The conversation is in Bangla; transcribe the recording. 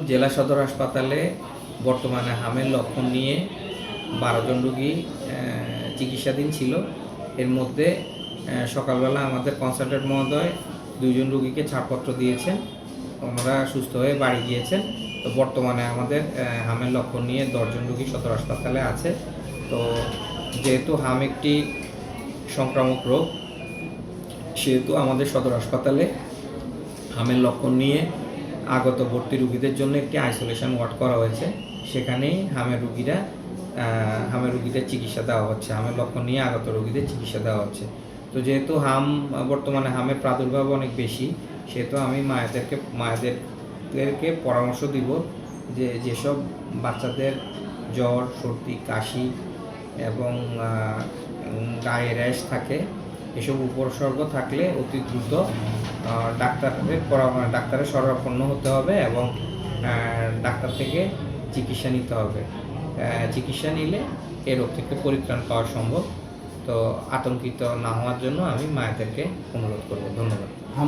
জেলা সদর হাসপাতালে বর্তমানে হামের লক্ষণ নিয়ে 12 জন রোগী চিকিৎসাধীন ছিল। এর মধ্যে সকালবেলা আমাদের কনসালটেন্ট মহোদয় 2 জন রোগীকে ছাড়পত্র দিয়েছেন, ওনারা সুস্থ হয়ে বাড়ি গিয়েছেন। তো বর্তমানে আমাদের হামের লক্ষণ নিয়ে 10 জন রোগী সদর হাসপাতালে আছে। তো যেহেতু হাম একটি সংক্রামক রোগ, সেহেতু আমাদের সদর হাসপাতালে হামের লক্ষণ নিয়ে আগত ভর্তি রোগীদের জন্য একটি আইসোলেশন ওয়ার্ড করা হয়েছে। সেখানেই হামের রোগীদের চিকিৎসা দেওয়া হচ্ছে, হামের লক্ষণ নিয়ে আগত রোগীদের চিকিৎসা দেওয়া হচ্ছে। তো যেহেতু বর্তমানে হামের প্রাদুর্ভাব অনেক বেশি, সেহেতু আমি মায়েদেরকে পরামর্শ দিব যে যেসব বাচ্চাদের জ্বর, সর্দি, কাশি এবং গায়ে র্যাশ থাকে, এসব উপসর্গ থাকলে অতি দ্রুত ডাক্তারের শরণাপন্ন হতে হবে এবং ডাক্তার থেকে চিকিৎসা নিতে হবে। চিকিৎসা নিলে এ রোগ থেকে পরিত্রাণ পাওয়া সম্ভব। তো আতঙ্কিত না হওয়ার জন্য আমি মায়েদেরকে অনুরোধ করব। ধন্যবাদ।